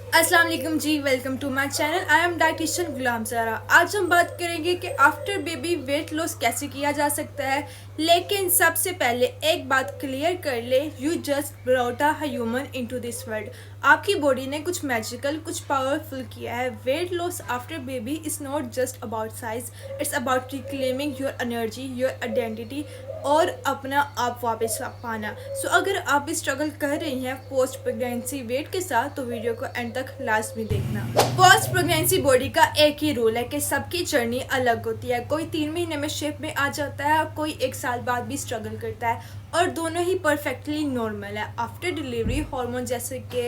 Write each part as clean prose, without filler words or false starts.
अस्सलाम वालेकुम जी, welcome to my channel. I am dietitian Ghulam Zara. आज हम बात करेंगे कि आफ्टर बेबी वेट लॉस कैसे किया जा सकता है। लेकिन सबसे पहले एक बात क्लियर कर ले, you just brought a human into this world. आपकी बॉडी ने कुछ मैजिकल, कुछ पावरफुल किया है। Weight loss after baby is not just about size, it's about reclaiming your energy, your identity और अपना आप वापस पाना। सो अगर आप भी स्ट्रगल कर रही हैं पोस्ट प्रेगनेंसी वेट के साथ तो वीडियो को एंड तक लास्ट में देखना। पोस्ट प्रेगनेंसी बॉडी का एक ही रूल है कि सबकी जर्नी अलग होती है। कोई 3 महीने में शेप में आ जाता है और कोई 1 साल बाद भी स्ट्रगल करता है, और दोनों ही परफेक्टली नॉर्मल है। आफ्टर डिलीवरी हार्मोन जैसे कि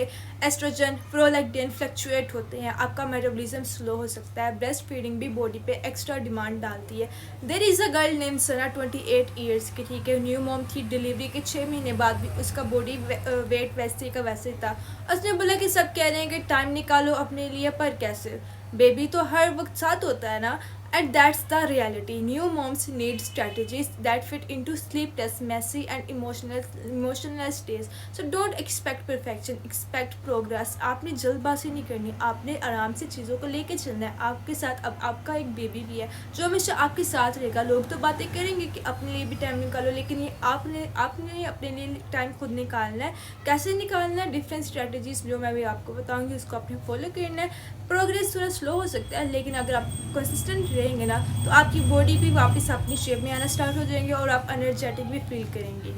एस्ट्रोजन, प्रोलैक्टिन फ्लक्चुएट होते हैं, आपका मेटाबॉलिज्म स्लो हो सकता है। ब्रेस्ट फीडिंग भी बॉडी पे एक्स्ट्रा डिमांड डालती है। There is a girl name Sana, 28 years की, ठीक है, न्यू मॉम थी। डिलीवरी के 6 महीने बाद भी उसका बॉडी वेट वैसे का वैसे था। उसने बोला कि सब कह रहे हैं कि टाइम निकालो अपने लिए, पर कैसे, बेबी तो हर वक्त साथ होता है ना। And that's the reality. New moms need strategies that fit into sleepless, messy, and emotional stays. So don't expect perfection. Expect progress. आपने जल्दबाजी नहीं करनी, आपने आराम से चीज़ों को लेके चलना है। आपके साथ अब आपका एक बेबी भी है जो हमेशा आपके साथ रहेगा। लोग तो बातें करेंगे कि अपने लिए भी टाइम निकालो, लेकिन ये आपने आपने अपने लिए टाइम खुद निकालना है। कैसे निकालना है? डिफरेंट स्ट्रेटजीज जो मैं भी आपको बताऊंगी, उसको आपने फॉलो करना है। प्रोग्रेस थोड़ा स्लो हो सकता है, लेकिन अगर आप कंसिस्टेंट रहेंगे ना तो आपकी बॉडी भी वापस अपनी शेप में आना स्टार्ट हो जाएंगे और आप एनर्जेटिक भी फील करेंगे।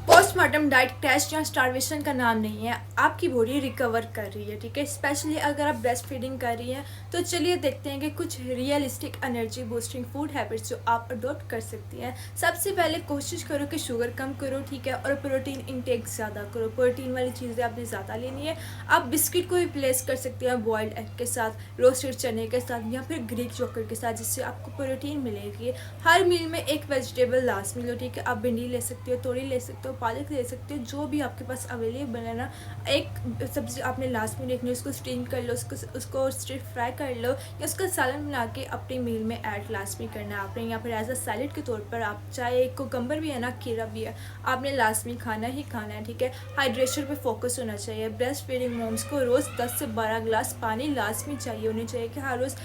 पोस्टमार्टम डाइट क्रैश या स्टारवेशन का नाम नहीं है, आपकी बॉडी रिकवर कर रही है, ठीक है। स्पेशली अगर आप ब्रेस्ट फीडिंग कर रही हैं तो चलिए देखते हैं कि कुछ realistic energy boosting food habits जो आप अडोप्ट कर सकती हैं। सबसे पहले कोशिश करो कि शुगर कम करो, ठीक है, और प्रोटीन इंटेक ज़्यादा करो। प्रोटीन वाली चीज़ें आपने ज़्यादा लेनी है। आप बिस्किट को रिप्लेस कर सकते हैं बॉइल्ड एग के साथ, रोस्टेड चने के साथ, या फिर ग्रीक चोकर के साथ, जिससे आपको प्रोटीन मिलेगी। हर मील में एक वेजिटेबल लास्ट मील हो, ठीक है। आप भिंडी ले सकते हो, तोरी ले सकते हो, पालक ले सकते हो, जो भी आपके पास अवेलेबल है ना। एक सब्ज़ी आपने लास्ट में देखनी है, उसको स्टीम कर लो, उसको स्टिर फ्राई कर लो, या उसका सालन बना के अपने मील में ऐड लास्ट में करना है आपने। या फिर एज अ सैलेड के तौर पर आप चाहे कुकम्बर भी है ना, खीरा भी है, आपने लास्ट में खाना ही खाना है, ठीक है। हाइड्रेशन पे फोकस होना चाहिए। ब्रेस्ट फीडिंग मोम्स को रोज़ 10 से 12 ग्लास पानी लास्ट में चाहिए होने चाहिए कि हर रोज़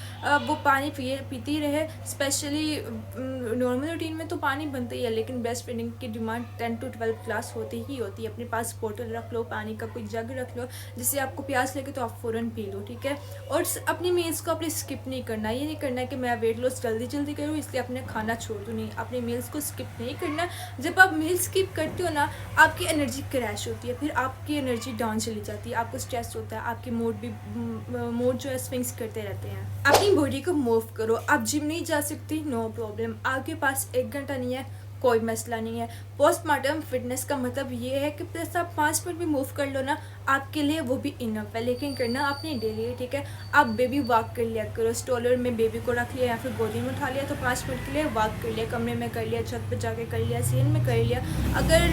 वो पानी पीती रहे। स्पेशली नॉर्मल रूटीन में तो पानी बनता ही है, लेकिन ब्रेस्ट फीडिंग की डिमांड 10 to 12 ग्लास होती ही होती है। अपने पास बोतल रख लो, पानी का कोई जग रख लो, जिससे आपको प्यास लगे तो आप फ़ौरन पी लो, ठीक है। और अपनी मील्स को अपने स्किप नहीं करना। ये नहीं करना है कि मैं वेट लॉस जल्दी जल्दी करूँ इसलिए अपने खाना छोड़ दूँ, नहीं, अपने मील्स को स्किप नहीं करना। जब आप मील स्किप करते हो ना, आपकी एनर्जी क्रैश होती है, फिर आपकी एनर्जी डाउन चली जाती है, आपको स्ट्रेस होता है, आपके मूड जो है स्विंग्स करते रहते हैं। अपनी बॉडी को मूव करो। आप जिम नहीं जा सकती, नो प्रॉब्लम, आपके पास 1 घंटा नहीं है, कोई मसला नहीं है। पोस्टमार्टम फिटनेस का मतलब ये है कि प्लस आप 5 मिनट भी मूव कर लो ना, आपके लिए वो भी इनफ है, लेकिन करना आपने डेली है, ठीक है। आप बेबी वॉक कर लिया करो, स्टॉलर में बेबी को रख लिया या फिर गोदी में उठा लिया तो 5 मिनट के लिए वॉक कर लिया, कमरे में कर लिया, छत पर जाके कर लिया, सीन में कर लिया। अगर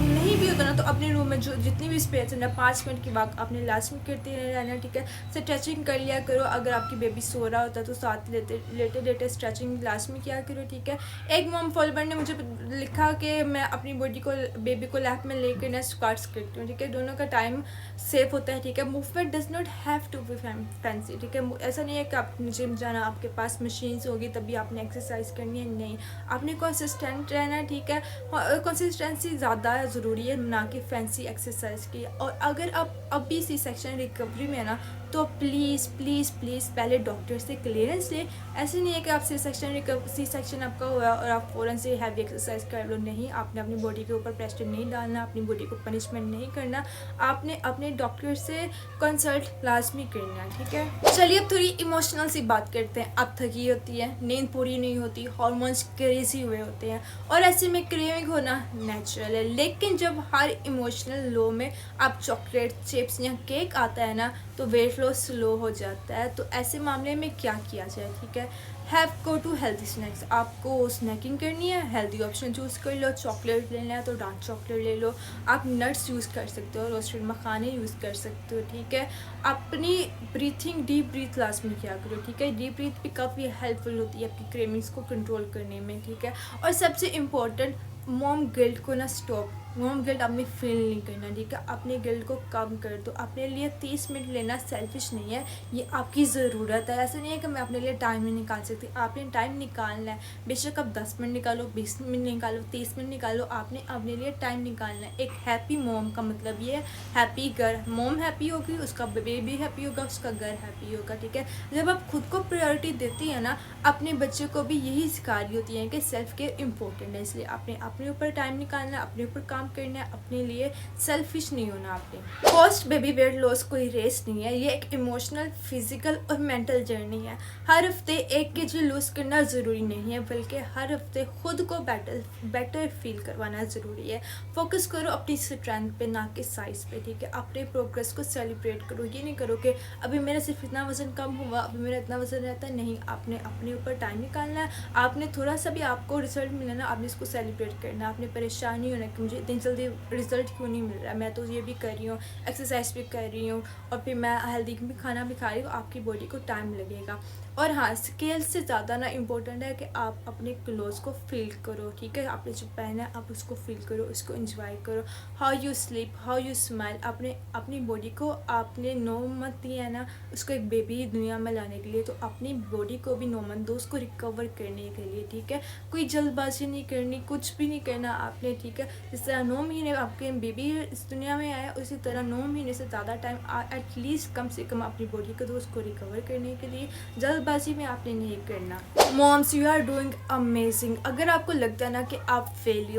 नहीं भी होता ना तो अपने रूम में जो जितनी भी स्पेस है ना, 5 मिनट की वॉक आपने लास्ट में करते रहना, ठीक है। स्ट्रेचिंग कर लिया करो, अगर आपकी बेबी सो रहा होता है तो साथ लेटे लेटे स्ट्रेचिंग लास्ट में किया करो, ठीक है। एक मॉम फॉलोवर ने मुझे लिखा कि मैं अपनी बॉडी को, बेबी को लैप में लेकर ना स्क्वाट्स करती हूँ, ठीक है। दोनों का टाइम सेफ होता है, ठीक है। Movement does not have to be fancy, ठीक है। ऐसा नहीं है कि आप जिम जाना, आपके पास मशीन्स होगी तभी आपने एक्सरसाइज करनी है, नहीं, आपने कंसिस्टेंट रहना है, ठीक है। कंसिस्टेंसी ज़्यादा ज़रूरी है, ना कि फैंसी एक्सरसाइज की। और अगर आप अभी सी सेक्शन रिकवरी में है ना, तो प्लीज़ प्लीज़ प्लीज़ पहले डॉक्टर से क्लियरेंस ले। ऐसे नहीं है कि आप सी सेक्शन आपका हुआ और आप फ़ौरन से हैवी एक्सरसाइज कर लो, नहीं, आपने अपनी बॉडी के ऊपर प्रेशर नहीं डालना, अपनी बॉडी को पनिशमेंट नहीं करना, आपने अपने डॉक्टर से कंसल्ट लाजमी करना है, ठीक है। चलिए अब थोड़ी इमोशनल सी बात करते हैं। आप थकी होती है, नींद पूरी नहीं होती, हॉर्मोन्स क्रेजी हुए होते हैं, और ऐसे में क्रेविंग होना नेचुरल है। लेकिन जब हर इमोशनल लो में आप चॉकलेट, चिप्स या केक आता है ना, तो वेट लॉस स्लो हो जाता है। तो ऐसे मामले में क्या किया जाए, ठीक है। Have go to healthy snacks. आपको स्नैकिंग करनी है, हेल्दी ऑप्शन चूज़ कर लो। चॉकलेट लेना है तो डार्क चॉकलेट ले लो, आप नट्स यूज़ कर सकते हो, रोस्टेड मखाने यूज़ कर सकते हो, ठीक है। अपनी ब्रीथिंग, डीप ब्रीथ लास्ट में किया करो, ठीक है। डीप ब्रीथ भी काफ़ी हेल्पफुल होती है आपकी क्रेविंग्स को कंट्रोल करने में, ठीक है। और सबसे इम्पोर्टेंट, मॉम गिल्ट को ना स्टॉप मॉम गिल्ट आपने फील नहीं करना, ठीक है। अपने गिल्ट को कम कर दो। अपने लिए 30 मिनट लेना सेल्फिश नहीं है, ये आपकी ज़रूरत है। ऐसा नहीं है कि मैं अपने लिए टाइम नहीं निकाल सकती, आपने टाइम निकालना है। बेशक आप 10 मिनट निकालो, 20 मिनट निकालो, 30 मिनट निकालो, आपने अपने लिए टाइम निकालना है। एक हैप्पी मॉम का मतलब ये है हैप्पी घर। मॉम हैप्पी होगी, उसका बेबी हैप्पी होगा, उसका घर हैप्पी होगा, ठीक है। जब आप खुद को प्रायोरिटी देती हैं ना, अपने बच्चे को भी यही सिखा रही होती है कि सेल्फ केयर इंपॉर्टेंट है। इसलिए आपने अपने ऊपर टाइम निकालना है, अपने ऊपर काम करना है, अपने लिए सेल्फिश नहीं होना आपने। पोस्ट बेबी वेट लॉस कोई रेस नहीं है, ये एक इमोशनल, फिजिकल और मेंटल जर्नी है। हर हफ्ते 1 kg लूज़ करना ज़रूरी नहीं है, बल्कि हर हफ्ते खुद को बेटर फील करवाना ज़रूरी है। फोकस करो अपनी स्ट्रेंथ पे, ना कि साइज पे, ठीक है। अपने प्रोग्रेस को सेलिब्रेट करो। ये नहीं करो कि अभी मेरा सिर्फ इतना वज़न कम हुआ, अभी मेरा इतना वज़न रहता है। नहीं, आपने अपने ऊपर टाइम निकालना है। आपने थोड़ा सा भी आपको रिजल्ट मिला ना, आपने इसको सेलिब्रेट करना है। आपने परेशान नहीं होना कि मुझे इतनी जल्दी रिजल्ट क्यों नहीं मिल रहा है, मैं तो ये भी कर रही हूँ, एक्सरसाइज भी कर रही हूँ और फिर मैं हेल्दी भी खाना भी खा रही हूँ। आपकी बॉडी को टाइम लगेगा। और हाँ, स्केल से ज़्यादा ना इम्पोर्टेंट है कि आप अपने क्लोथ्स को फील करो, ठीक है। आपने जो पहना है आप उसको फील करो, उसको एंजॉय करो। How you sleep, how you smile. आपने अपनी बॉडी को, आपने 9 मंथ दिया है ना उसको एक बेबी दुनिया में लाने के लिए, तो अपनी बॉडी को भी 9 मंथ दो, उसको रिकवर करने के लिए, ठीक है। कोई जल्दबाजी नहीं करनी, कुछ भी नहीं करना आपने, ठीक है। जिस तरह 9 महीने आपके बेबी इस दुनिया में आया, उसी तरह 9 महीने से ज़्यादा टाइम एटलीस्ट कम से कम अपनी बॉडी को दो, उसको रिकवर करने के लिए। जल्दबाजी में आपने नहीं करना। Moms, you are doing amazing. अगर आपको लगता है ना कि आप फेल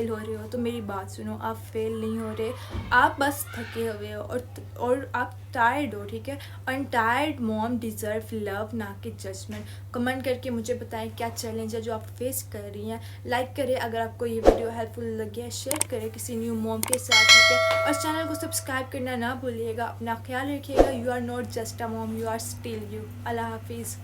हो रहे हो, तो मेरी बात सुनो, आप फेल नहीं हो रहे, आप बस थके हुए हो और आप टायर्ड हो, ठीक है। अनटायर्ड मॉम डिज़र्व लव, ना कि जजमेंट। कमेंट करके मुझे बताएं क्या चैलेंज है जो आप फेस कर रही हैं। लाइक करें अगर आपको ये वीडियो हेल्पफुल लगी है, शेयर करें किसी न्यू मॉम के साथ, ठीक है। और चैनल को सब्सक्राइब करना ना भूलिएगा। अपना ख्याल रखिएगा। You are not just a mom, you are still you. अल्लाह हाफिज़।